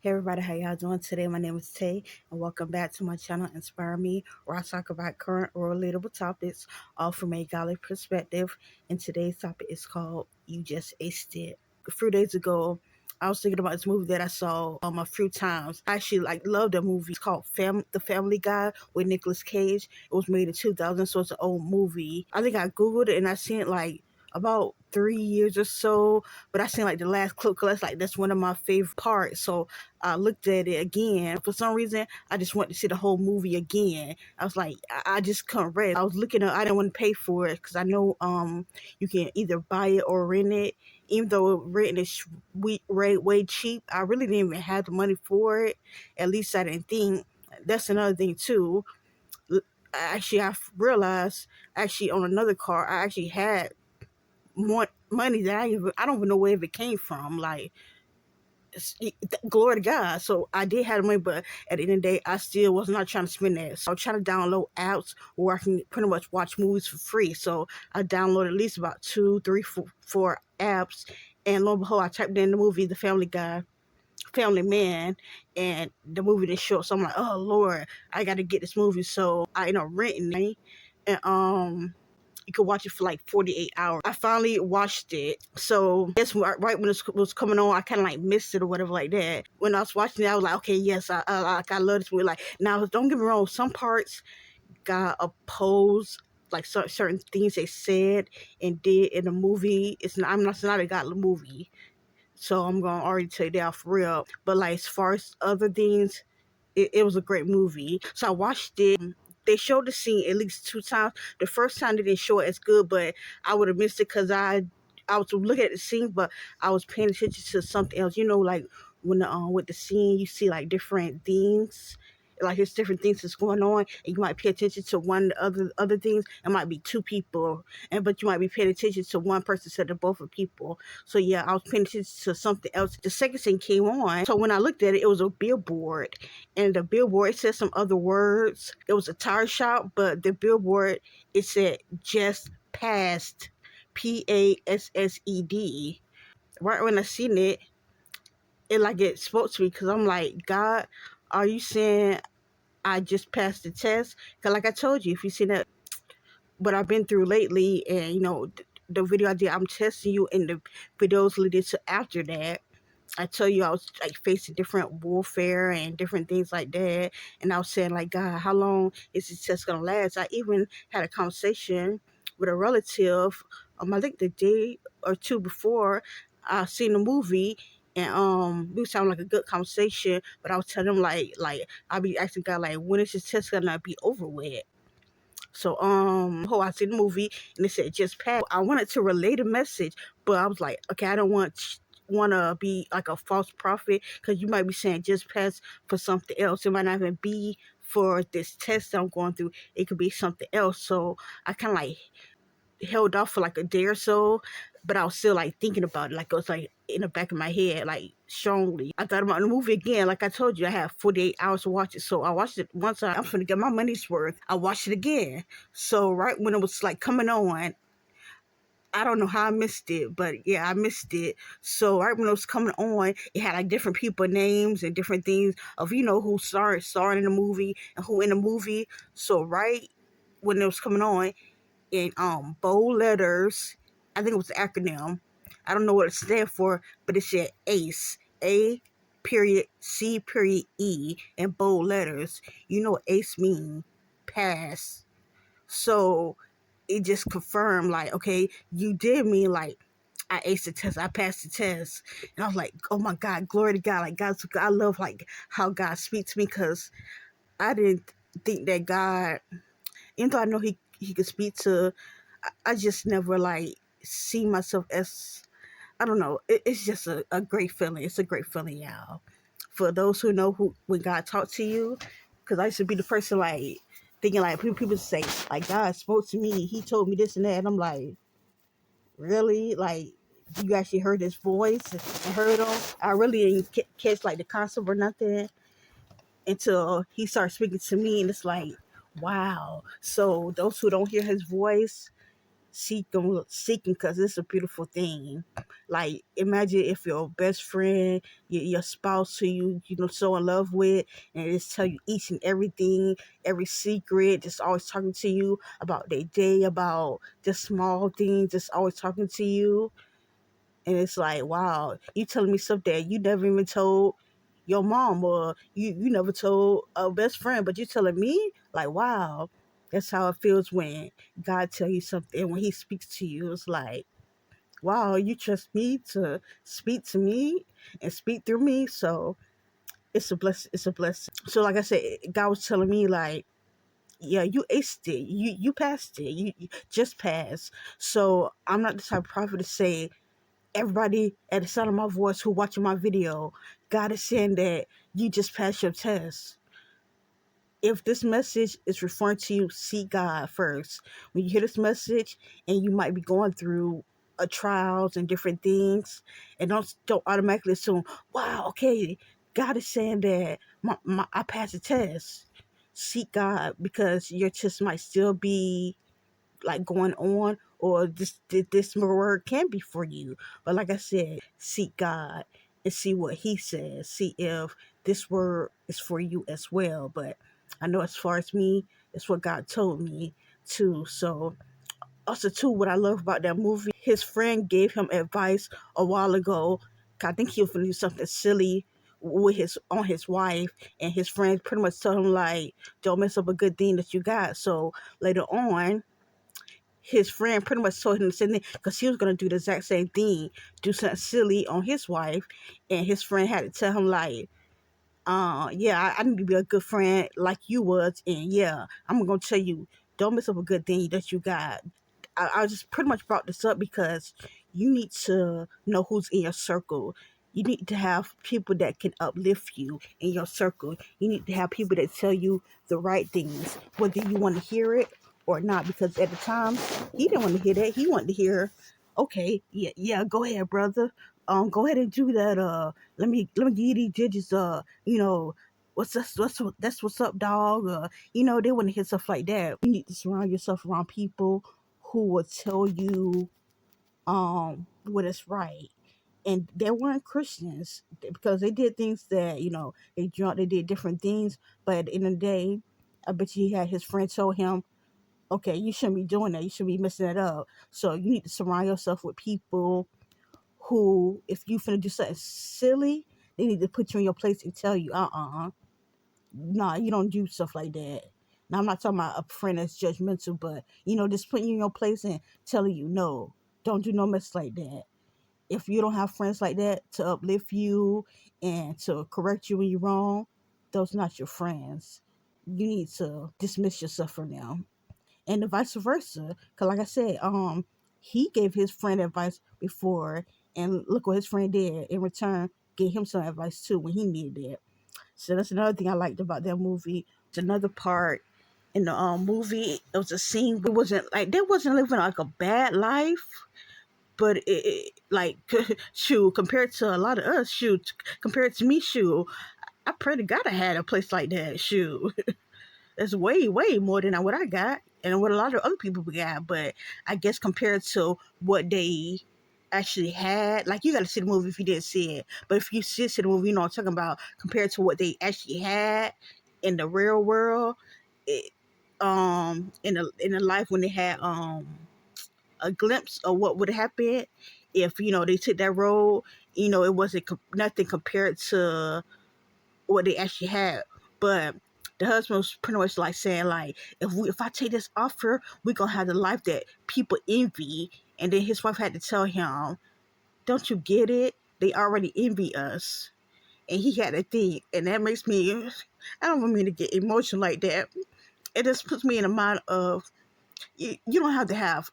Hey everybody, how y'all doing today? My name is Tay, and welcome back to my channel, Inspire Me, where I talk about current or relatable topics, all from a godly perspective. And today's topic is called "You Just Aced It." A few days ago, I was thinking about this movie that I saw a few times. I actually love the movie. It's called The Family Guy with Nicolas Cage. It was made in 2000, so it's an old movie. I think I googled it and I seen it about 3 years or so, but I seen the last clip because that's one of my favorite parts. So I looked at it again. For some reason, I just wanted to see the whole movie again. I was like, I just couldn't rest. I was looking at, I didn't want to pay for it because I know you can either buy it or rent it. Even though renting is way cheap, I really didn't even have the money for it. At least I didn't think. That's another thing too. Actually, I realized on another car, I actually had more money that I don't even know where it came from. Glory to God. So I did have the money, but at the end of the day, I still was not trying to spend that. So I trying to download apps where I can pretty much watch movies for free. So I downloaded at least about two, three, four apps, and lo and behold, I typed in the movie The Family Guy, Family Man, and the movie didn't show. So I'm like, oh Lord, I got to get this movie. So I ended up renting it, and you could watch it for 48 hours. I finally watched it. So yes, right when it was coming on, I kind of missed it or whatever like that. When I was watching it, I was like, okay, yes, I love this movie. Now, don't get me wrong, some parts got opposed, certain things they said and did in the movie. It's not a godly movie. So I'm gonna already tell you that for real. But as far as other things, it was a great movie. So I watched it. They showed the scene at least two times. The first time they didn't show it as good, but I would have missed it because I was looking at the scene, but I was paying attention to something else. When with the scene you see different things. There's different things that's going on, and you might pay attention to one other things. It might be two people, but you might be paying attention to one person instead of both of people. So yeah, I was paying attention to something else. The second thing came on. So when I looked at it, it was a billboard, and the billboard it said some other words. It was a tire shop, but the billboard it said just passed, PASSED. Right when I seen it, it spoke to me because I'm like, God, are you saying I just passed the test? Because I told you, if you seen that, what I've been through lately, and the video I did, I'm testing you in the videos leading to after that. I tell you, I was facing different warfare and different things like that, and I was saying God, how long is this test gonna last? I even had a conversation with a relative. I think the day or two before I seen the movie, and we was having a good conversation. But I was telling him I be asking God when is this test gonna be over with? So I seen the movie and it said just passed. I wanted to relay the message, but I was like, okay, I don't want to be like a false prophet because you might be saying just pass for something else. It might not even be for this test that I'm going through. It could be something else. So I kind of held off for a day or so, but I was still thinking about it. It was in the back of my head, strongly. I thought about the movie again. Like I told you, I have 48 hours to watch it. So I watched it once. I'm finna get my money's worth. I watched it again. So right when it was coming on, I don't know how I missed it, but yeah, I missed it. So right when it was coming on, it had different people names and different things of who starring in the movie and who in the movie. So right when it was coming on, in bold letters. I think it was the acronym. I don't know what it stands for, but it said ACE. A period C period E in bold letters. You know what ACE mean? Pass. So it just confirmed okay, you did mean I aced the test. I passed the test. And I was like, oh my God, glory to God. God's, I love how God speaks to me because I didn't think that God, even though I know he could speak to, I just never see myself as, I don't know. It's just a great feeling. It's a great feeling, y'all. For those who know when God talks to you, because I used to be the person thinking people say God spoke to me. He told me this and that. And I'm like, really? You actually heard his voice and heard him? I really didn't catch the concept or nothing until he started speaking to me, and it's wow. So those who don't hear his voice, seeking, because it's a beautiful thing. Like, imagine if your best friend, your spouse who you know so in love with, and just tell you each and everything, every secret, just always talking to you about their day, about just small things, just always talking to you. And it's like, wow, you telling me stuff that you never even told your mom, or you never told a best friend, but you telling me? Like, wow. That's how it feels when God tell you something, when he speaks to you. It's like, wow, you trust me to speak to me and speak through me. So it's a blessing. It's a blessing. So like I said, God was telling me, like, yeah, you aced it. You passed it. You just passed. So I'm not the type of prophet to say, everybody at the sound of my voice who watching my video, God is saying that you just passed your test. If this message is referring to you, seek God first. When you hear this message and you might be going through a trials and different things, and don't automatically assume, wow, okay, God is saying that I passed the test. Seek God, because your test might still be like going on, or this word can be for you. But like I said, seek God and see what he says, see if this word is for you as well. But I know, as far as me, it's what God told me too. So also too, what I love about that movie, his friend gave him advice a while ago. I think he was gonna do something silly with his wife, and his friend pretty much told him, like, don't mess up a good thing that you got. So later on, his friend pretty much told him the same thing, because he was going to do the exact same thing, do something silly on his wife. And his friend had to tell him, like, yeah, I need to be a good friend like you was. And yeah, I'm going to tell you, don't mess up a good thing that you got. I just pretty much brought this up because you need to know who's in your circle. You need to have people that can uplift you in your circle. You need to have people that tell you the right things, whether you want to hear it or not. Because at the time, he didn't want to hear that. He wanted to hear, okay, yeah, go ahead, brother. Go ahead and do that. Let me give you these digits. That's what's up, dog. They want to hear stuff like that. You need to surround yourself around people who will tell you what is right. And they weren't Christians, because they did things that, they drunk, they did different things. But at the end of the day, I bet you he had his friend told him, okay, you shouldn't be doing that. You should be messing that up. So you need to surround yourself with people who, if you finna do something silly, they need to put you in your place and tell you, nah, you don't do stuff like that. Now, I'm not talking about a friend that's judgmental, but, just putting you in your place and telling you, no, don't do no mess like that. If you don't have friends like that to uplift you and to correct you when you're wrong, those are not your friends. You need to dismiss yourself from them. And the vice versa. Because like I said, he gave his friend advice before, and look what his friend did in return, gave him some advice too when he needed it. So that's another thing I liked about that movie. It's another part in the movie. It was a scene. It wasn't like they wasn't living like a bad life, but like shoot, compared to a lot of us, shoot, compared to me, shoot, I pray to God I had a place like that. Shoot, that's way way more than what I got and what a lot of other people got. But I guess compared to what they actually had, like, you got to see the movie if you didn't see it. But if you see the movie, you know what I'm talking about. Compared to what they actually had in the real world, it, in the life when they had a glimpse of what would happen if they took that road. It wasn't nothing compared to what they actually had. But the husband was pretty much like saying, like, if I take this offer, we're gonna have the life that people envy. And then his wife had to tell him, don't you get it? They already envy us. And he had to think, and that makes me, I don't want me to get emotional like that. It just puts me in the mind of, you don't have to have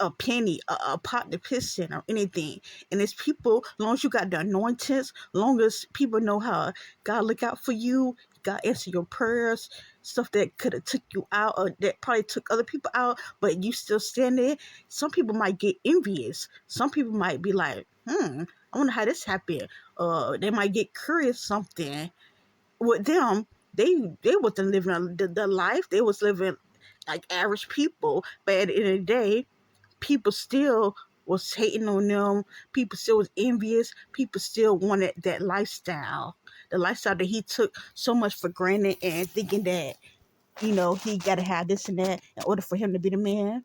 a penny, a pot to piss in, or anything. And it's people, as long as you got the anointings, long as people know how God look out for you, God answer your prayers, stuff that could have took you out, or that probably took other people out, but you still stand there. Some people might get envious. Some people might be like, I wonder how this happened. They might get curious something with them. They wasn't living the life. They was living like average people. But at the end of the day, people still was hating on them. People still was envious. People still wanted that lifestyle. The lifestyle that he took so much for granted and thinking that, he got to have this and that in order for him to be the man.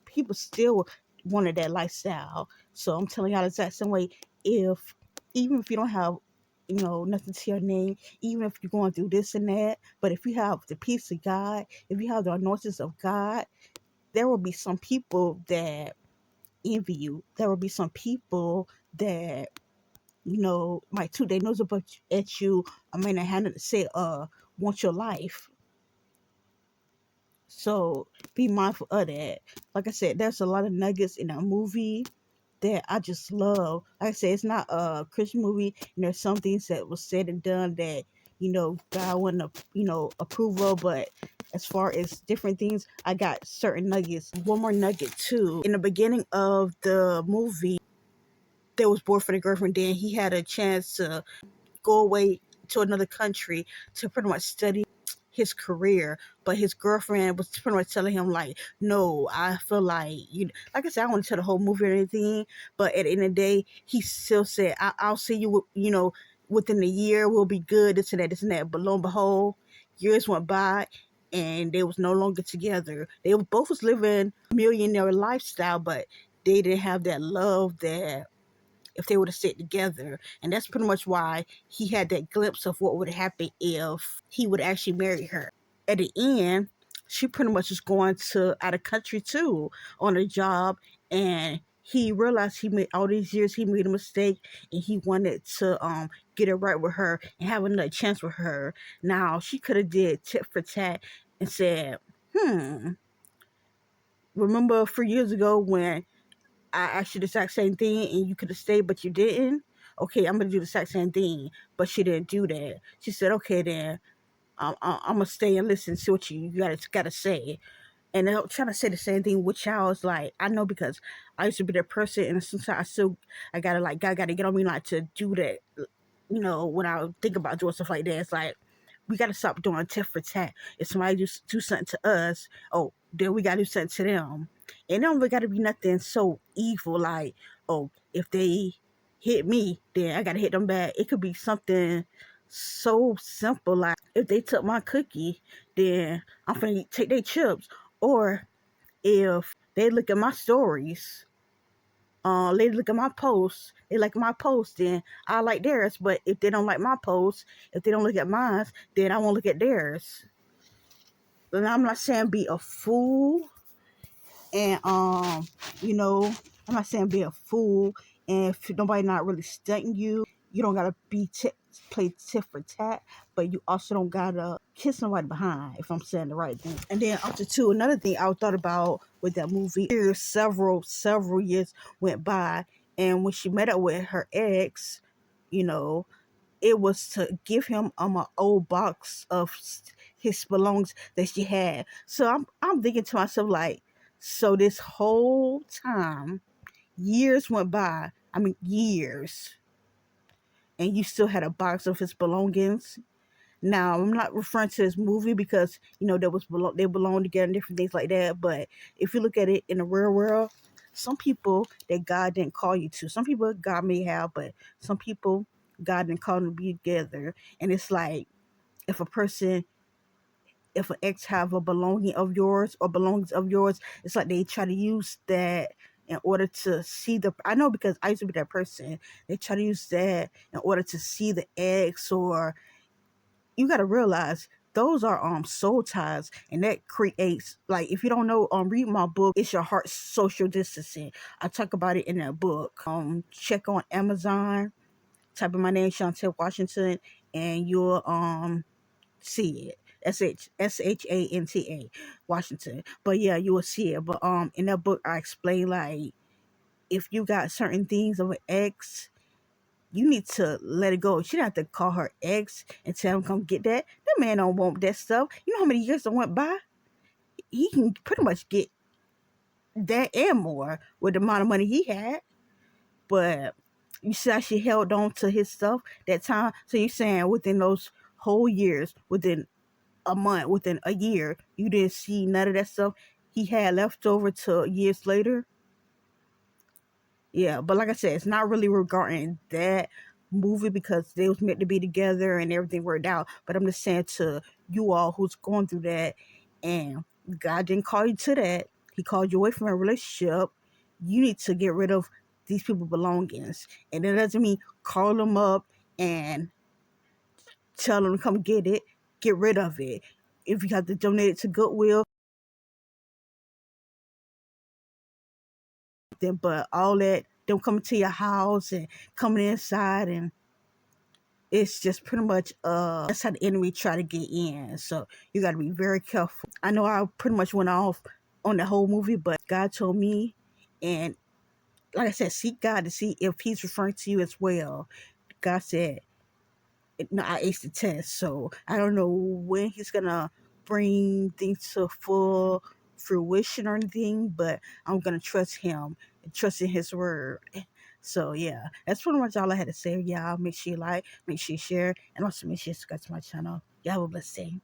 People still wanted that lifestyle. So I'm telling y'all the exact same way. If Even if you don't have, nothing to your name, even if you're going through this and that, but if you have the peace of God, if you have the anointings of God, there will be some people that envy you. There will be some people that, might toot their nose up at you. I mean, I had to say, want your life. So be mindful of that. Like I said, there's a lot of nuggets in that movie that I just love. Like I said, it's not a Christian movie, and there's some things that was said and done that, God wouldn't, approve of, but as far as different things, I got certain nuggets. One more nugget too. In the beginning of the movie, there was boyfriend and girlfriend. Then he had a chance to go away to another country to pretty much study his career, but his girlfriend was pretty much telling him like, no, I feel like like I said, I don't want to tell the whole movie or anything, but at the end of the day, he still said, I'll see you, within a year, we'll be good, this and that. But lo and behold, years went by and they was no longer together. They both was living a millionaire lifestyle, but they didn't have that love that if they would have stayed together. And that's pretty much why he had that glimpse of what would happen if he would actually marry her. At the end, she pretty much is going to out of country too on a job, and he realized he made all these years he made a mistake, and he wanted to get it right with her and have another chance with her. Now she could have did tit for tat and said, remember 3 years ago when I asked you the exact same thing and you could have stayed, but you didn't? Okay, I'm going to do the exact same thing. But she didn't do that. She said, okay, then I'm going to stay and listen, see what you gotta say. And I'm trying to say the same thing with y'all. It's like, I know because I used to be that person, and sometimes I gotta, like, God gotta get on me, like, to do that. When I think about doing stuff like that, it's like, we gotta stop doing tit for tat. If somebody do something to us, oh, then we gotta do something to them. And it don't really gotta be nothing so evil, like, oh, if they hit me, then I gotta hit them back. It could be something so simple, like, if they took my cookie, then I'm gonna take their chips. Or if they look at my stories, they look at my posts, they like my posts, then I like theirs. But if they don't like my posts, if they don't look at mine, then I won't look at theirs. And I'm not saying be a fool, and you know, I'm not saying be a fool, and if nobody not really studying you don't gotta play tit for tat, but you also don't gotta kiss somebody behind, if I'm saying the right thing. And then after two, another thing I thought about with that movie, several years went by, and when she met up with her ex, you know, it was to give him an old box of his belongings that she had. So I'm thinking to myself like, so this whole time, years went by. I mean years, and you still had a box of his belongings. Now I'm not referring to this movie because they belong together and different things like that. But if you look at it in the real world, some people that God didn't call you to. Some people God may have, but some people God didn't call them to be together. And it's like if a person, if an ex have a belonging of yours or belongings of yours, it's like they try to use that in order to see the. I know because I used to be that person. They try to use that in order to see the ex, or you got to realize those are soul ties, and that creates, like, if you don't know, read my book, It's Your Heart Social Distancing. I talk about it in that book. Check on Amazon, type in my name, Chantel Washington, and you'll see it. Shanta Washington. But yeah, you will see it. But in that book I explain, like, if you got certain things of an ex, you need to let it go. She don't have to call her ex and tell him come get that. That man don't want that stuff. You know how many years that went by? He can pretty much get that and more with the amount of money he had. But you see how she held on to his stuff that time. So you're saying within those whole years, within a month, within a year. You didn't see none of that stuff he had left over till years later. Yeah, but like I said, it's not really regarding that movie because they was meant to be together and everything worked out. But I'm just saying to you all who's going through that, and God didn't call you to that. He called you away from a relationship. You need to get rid of these people's belongings. And it doesn't mean call them up and tell them to come get it. Get rid of it. If you have to donate it to Goodwill, then but all that them coming to your house and coming inside, and it's just pretty much that's how the enemy try to get in. So you got to be very careful. I know I pretty much went off on the whole movie, but God told me, and like I said, seek God to see if He's referring to you as well. God said, "No, I aced the test." So I don't know when He's gonna bring things to full fruition or anything, but I'm gonna trust Him and trust in His word. So yeah, that's pretty much all I had to say. Y'all make sure you like, make sure you share, and also make sure you subscribe to my channel. Y'all have a blessed day.